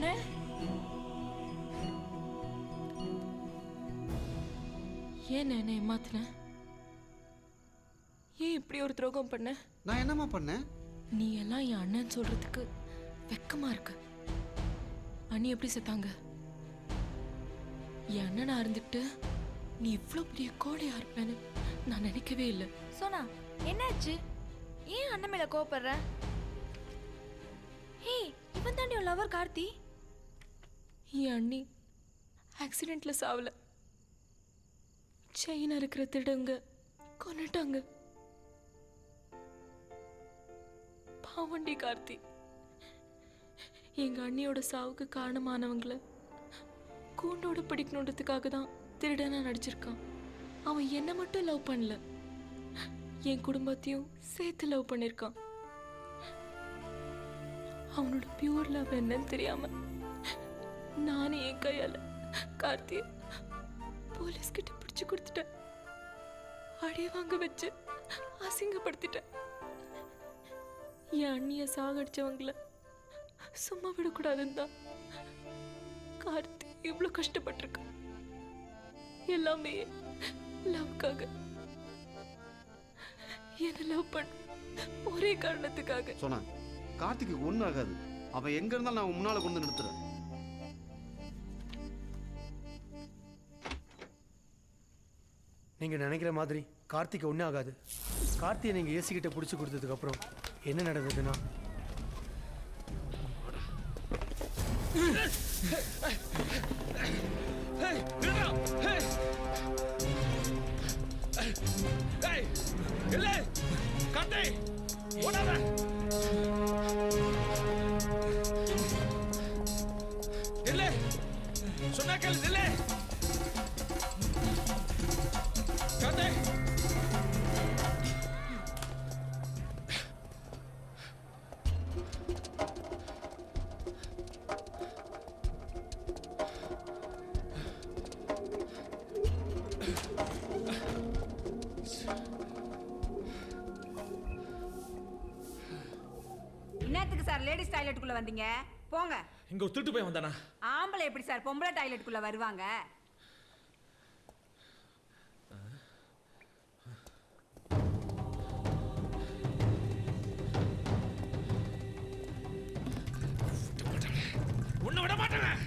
தானே? ஏன் என்ன ஏமாத்தின? ஏன் இப்படி ஒரு துரோகம் பண்ண? நான் என்னம்மா பண்ணேன்? நீ எல்லாம் என் அண்ணன் சொல்றதுக்கு வெக்கமா இருக்கு. அண்ணி எப்படி செத்தாங்க? என் அண்ணனா இருந்துட்டு நீ இவ்வளவு பெரிய கோழையா இருப்பேன்னு நான் நினைக்கவே இல்லை. சோனா, என்னாச்சு? ஏன் அண்ணன் மேல கோவப்படுற? ஹே, இவன் தாண்டி உன் லவர் கார்த்தி. என் அண்ணி ஆக்சிடென்ட்ல சாவல, செயினா இருக்கிற திருடங்க கொன்னுட்டாங்க. பாவண்டி கார்த்தி, எங்க அண்ணியோட சாவுக்கு காரணமானவங்கள கூண்டோட பிடிக்கணுன்றதுக்காக தான் திருடனா நடிச்சிருக்கான். அவன் என்ன மட்டும் லவ் பண்ணல, என் குடும்பத்தையும் சேர்த்து லவ் பண்ணிருக்கான். அவனோட பியூர் லவ் என்னன்னு தெரியாம நானே என் கையால கார்த்திய போலீஸ் கிட்ட பிடிச்சு கொடுத்துட்டேன். அடி வாங்க வச்சு அசிங்கப்படுத்திட்டேன். என் அண்ணிய சாகடிச்சவங்கள சும்மா விடக்கூடாதுன்னு தான் கார்த்தி இவ்வளவு கஷ்டப்பட்டிருக்கான். எல்லாமே லவ்க்காக, என்ன லவ் பண்ண ஒரே காரணத்துக்காக. சொன்னா கார்த்திக்கு ஒன்றும் ஆகாது. அவன் எங்க இருந்தாலும் நான் முன்னால கொண்டு நிறுத்துறேன். நீங்க நினைக்கிற மாதிரி கார்த்திக் ஒன்றும் ஆகாது. கார்த்தியை நீங்க ஏசி கிட்ட பிடிச்சி கொடுத்ததுக்கு அப்புறம் என்ன நடந்ததுன்னா, என்னத்துக்கு சார் லேடிஸ் டாய்லெட்டுக்குள்ள வந்தீங்க? போங்க. இங்க ஒரு திருட்டு போய் வந்தானா? ஆம்பளை எப்படி சார் பொம்பளை டாய்லெட்டுக்குள்ள வருவாங்க? உன்னை விட மாட்டேன்.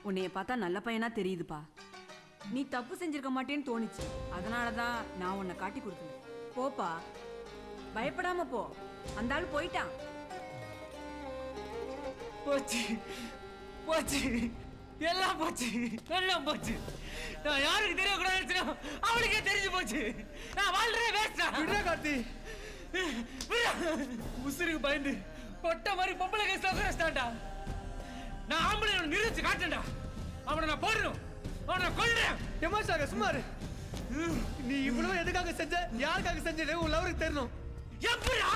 உன்னைய பார்த்தா நல்ல பையனா தெரியுதுப்பா. நீ தப்பு செஞ்சிருக்க மாட்டேன்னு தோணுச்சு, அதனாலதான் நான் உன்னை காட்டி கொடுத்தேன். போப்பா, பயப்படாம போ. அந்த ஆள் போயிட்டான். போச்சு போச்சு, எல்லாம் போச்சு, எல்லாம் போச்சு. நான் யாருக்கு தெரியக்கூடாது, அவளுக்கே தெரிஞ்சு போச்சு. நான் வாழ்றேன் வேஸ்டா. விடுறா கார்த்தி, உசுருக்கு பயந்து பொட்ட மாதிரி பொம்பளை கேஸ்ல உட்காரஸ்டாண்டா. நான் ஆம்பளை நிரூபிச்சு காட்டேன்டா. அவனை நான் போடணும், அவனை கொல்றேன். எமாசாக சுமாரு. நீ இவ்வளவு எதுக்காக செஞ்ச, யாருக்காக செஞ்சது உன் லவருக்கு தெரியணும். எப்படா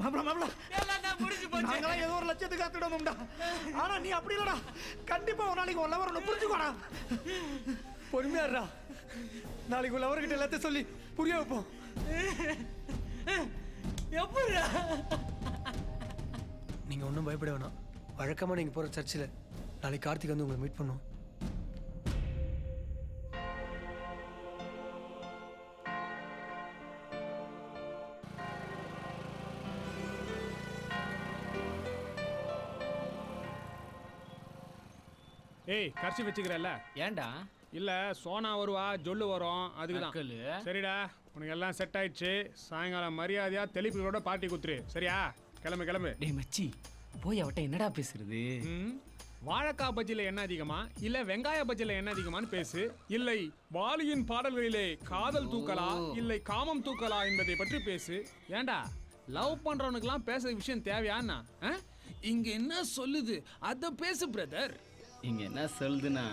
மாப்ள மாப்ள எல்லாம் நான் முடிஞ்சு போச்சு. நாங்களாம் ஏதோ ஒரு லட்சத்துக்கு காத்துடணும்டா. ஆனா நீ அப்படி இல்லடா. கண்டிப்பா ஒரு நாளைக்கு உன் லவர் ஒன்று புரிஞ்சுக்கோடா. பொறுமையா இருடா. நாளைக்கு உன் லவர்கிட்ட எல்லாத்தையும் சொல்லி புரிய வைப்போம். எப்படா? நீங்க ஒன்றும் பயப்பட வேணாம். வழக்கமா நீங்க போற சர்ச்சில் நாளைக்கு கார்த்திக் வந்து உங்களை மீட் பண்ணும். ஏய், கர்ச்சி வச்சுக்கிறல்ல? ஏன்டா? இல்ல சோனா வருவா, ஜொல்லு வரும், அதுக்குதான். சரிடா, உனக்கு எல்லாம் செட் ஆயிடுச்சு. சாயங்காலம் மரியாதையா தெளிப்புகளோட பார்ட்டி குத்துரு. சரியா? கிளம்பு கிளம்பு. டேய் மச்சி, போய் அவட்ட என்னடா பேசுறது? வாழைக்காய் பஜ்ஜில என்ன அதிகமா, இல்ல வெங்காய பஜ்ஜில என்ன அதிகமான்னு பேசு. இல்லை வாலியின் பாடல்களிலே காதல் தூக்கலா, இல்லை காமம் தூக்கலா என்பதை பற்றி பேசு. ஏண்டா, லவ் பண்றவனுக்குலாம் பேச விஷயம் தேவையான்னா? இங்க என்ன சொல்லுது அத பேசு பிரதர். இங்க என்ன சொல்லுதுன்னா,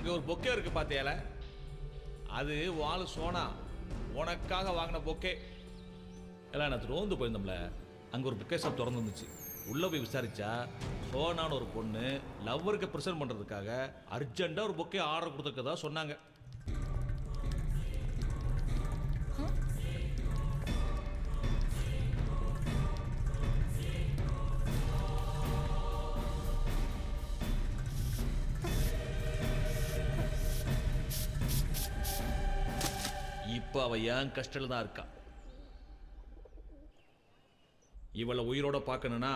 அங்க ஒரு பொக்கே இருக்கு பாத்தியால, அது வாழு சோனா உனக்காக வாங்கின பொக்கே. எல்லாம் நான் ரோந்து போயிருந்தோம்ல, அங்க ஒரு பொக்கே ஷாப் திறந்து இருந்துச்சு. உள்ள போய் விசாரிச்சா சோனான்னு ஒரு பொண்ணு லவ்வருக்கு ப்ரெசென்ட் பண்றதுக்காக அர்ஜென்ட்டா ஒரு பொக்கே ஆர்டர் கொடுத்துருக்கதா சொன்னாங்க. இப்ப அவ ஏன் கஷ்டத்துல தான் இருக்கா. இவளை உயிரோட பார்க்கணும்னா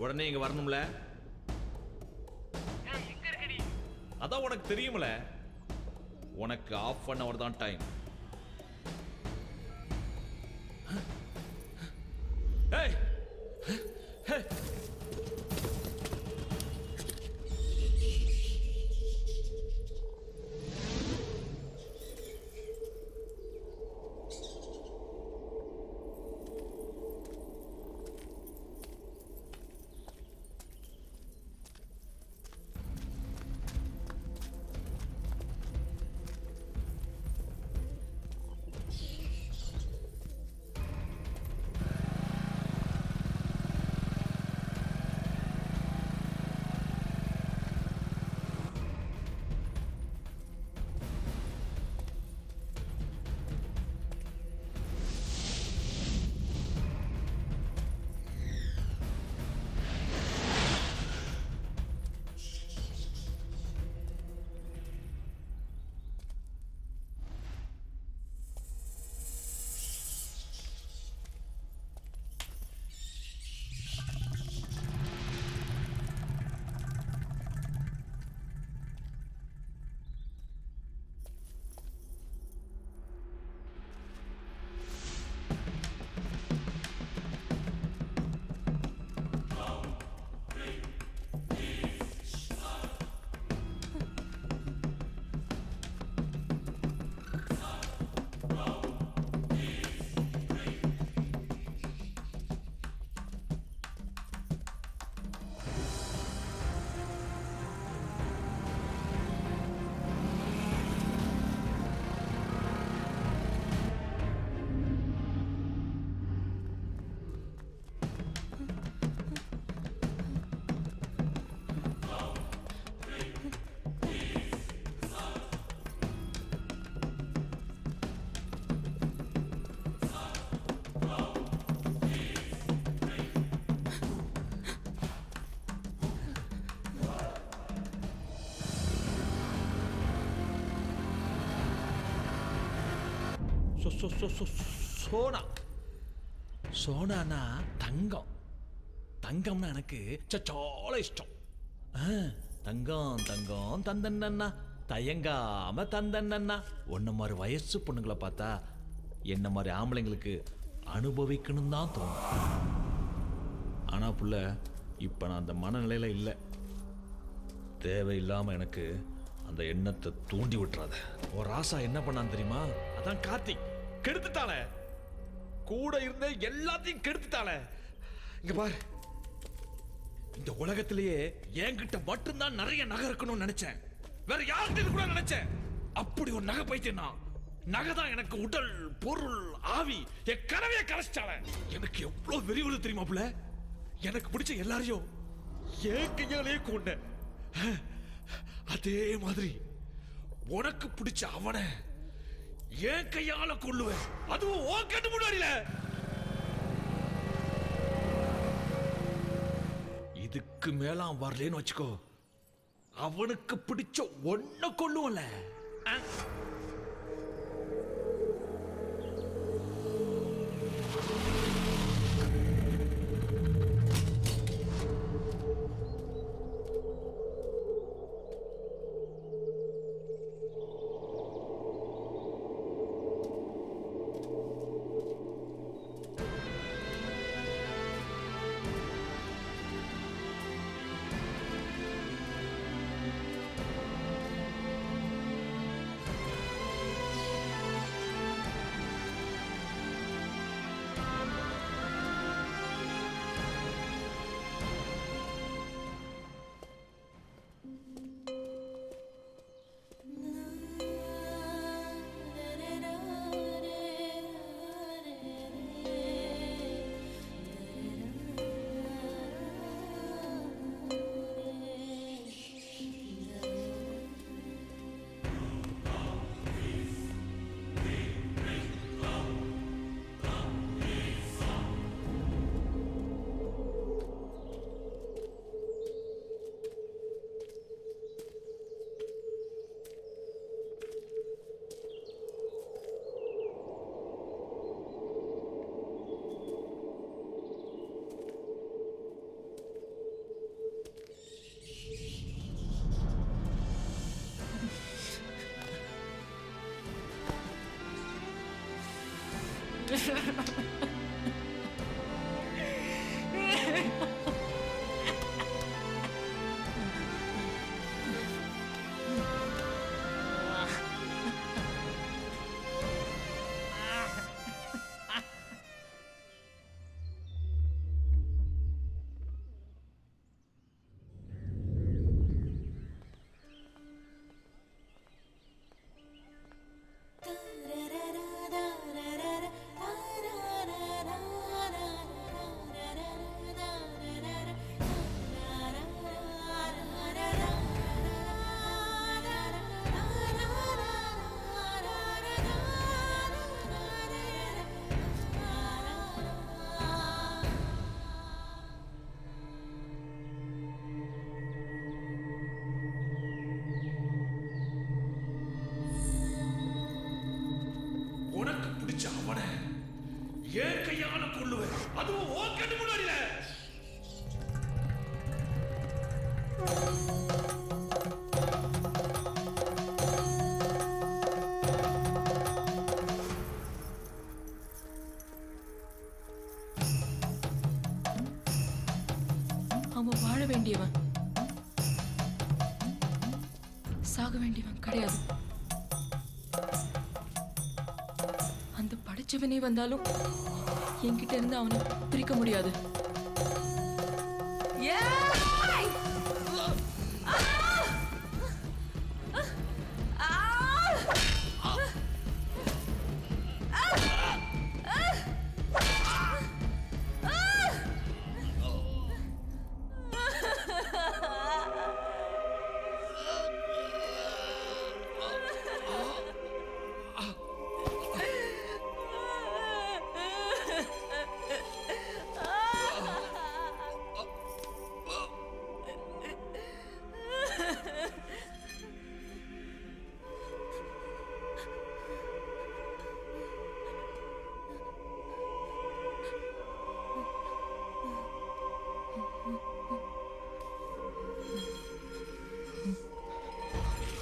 உடனே இங்க வரணும்ல. அதான் உனக்கு தெரியும்ல, உனக்கு ஆஃப் அன் அவர் தான் டைம். ஏய் சோனா. சோனானா தங்கம். தங்கம்னா எனக்கு சோல இஷ்டம். தங்கம் தங்கம் தந்தன்னா தயங்காம தந்தன்னா. ஒன்ன மாதிரி வயசு பொண்ணுங்களை பார்த்தா என்ன மாதிரி ஆம்பளைங்களுக்கு அனுபவிக்கணும் தான் தோணும். ஆனா புள்ள, இப்ப நான் அந்த மனநிலையில இல்லை. தேவையில்லாம எனக்கு அந்த எண்ணத்தை தூண்டி விட்டுறாத. ஒரு ராசா என்ன பண்ணான்னு தெரியுமா? அதான் கார்த்திக் கெடுத்துட்டாளே. கூட இருந்த எல்லாத்தையும் கெடுத்துட்டாளே. இங்க பாரு, இந்த உலகத்திலேயே என்கிட்ட மட்டும்தான் நிறைய நகை இருக்கணும்னு நினைச்சேன். வேற யார்கிட்ட கூட நினைச்சேன். அப்படி ஒரு நகை பைத்தியம்னா நகை தான் எனக்கு உடல், பொருள், ஆவி, என் கனவைய கலைச்சிட்டாளே. எனக்கு எவ்வளவு வெறிவுள்ள தெரியுமா புள்ள? எனக்கு பிடிச்ச எல்லாரையும் என் கையாலே கொண்ட. அதே மாதிரி உனக்கு பிடிச்ச அவனை என் கையால கொள்ளுவேன். அதுவும் உன் கண்ணு முன்னாடில. இதுக்கு மேல வரலன்னு வச்சுக்கோ, அவனுக்கு பிடிச்ச ஒன்ன கொள்ளுவல. அதுவும் ஓ கண்ணு முன்னாடில. அவன் வாழ வேண்டியவன், சாக வேண்டியவன் கிடையாது. அந்த படைச்சவனே வந்தாலும் என்கிட்ட இருந்து அவனை பிரிக்க முடியாது.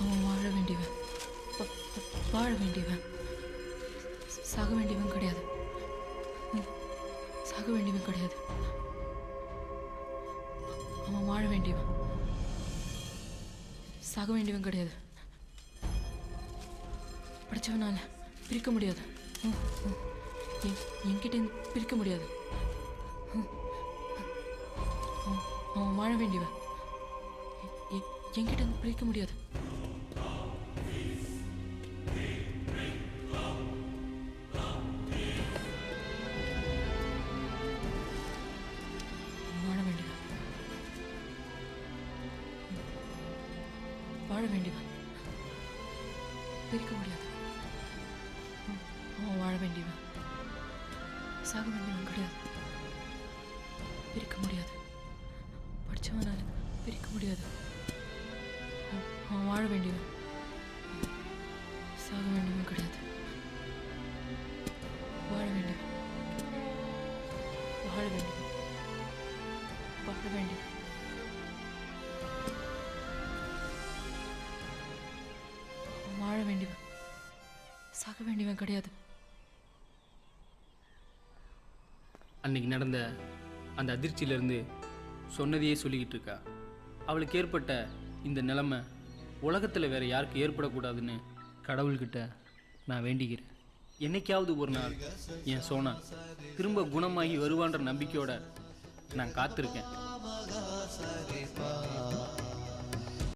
அவன் வாழ வேண்டியவன், வாழ வேண்டியவன், சாக வேண்டியவன் கிடையாது. சாக வேண்டியவன் கிடையாது. அவன் வாழ வேண்டியவன், சாக வேண்டியவன் கிடையாது. படிச்சவனால பிரிக்க முடியாது. என்கிட்ட பிரிக்க முடியாது. அவன் வாழ வேண்டியவன், என்கிட்ட பிரிக்க முடியாது. வாழ வேண்டியவன், வாழ வேண்டியவன், பிரிக்க முடியாது. அவன் வாழ வேண்டியவன், சாக வேண்டியவன் கிடையாது. பிரிக்க முடியாது. படிச்சவனால பிரிக்க முடியாது. அவன் வாழ வேண்டியவன், சாக வேண்டியவன் கிடையாது. வாழ வேண்டியவன், வாழ வேண்டியவன், வாழ வேண்டியவன். வாழ வேண்டியவன், சாக வேண்டியவன் கிடையாது. அன்னைக்கு நடந்த அந்த அதிர்ச்சியிலேருந்து சொன்னதையே சொல்லிக்கிட்டு இருக்கா. அவளுக்கு ஏற்பட்ட இந்த நிலைமை உலகத்தில் வேற யாருக்கு ஏற்படக்கூடாதுன்னு கடவுள்கிட்ட நான் வேண்டிக்கிறேன். என்னைக்காவது ஒரு நாள் என் சோனா திரும்ப குணமாகி வருவான்ற நம்பிக்கையோட நான் காத்திருக்கேன்.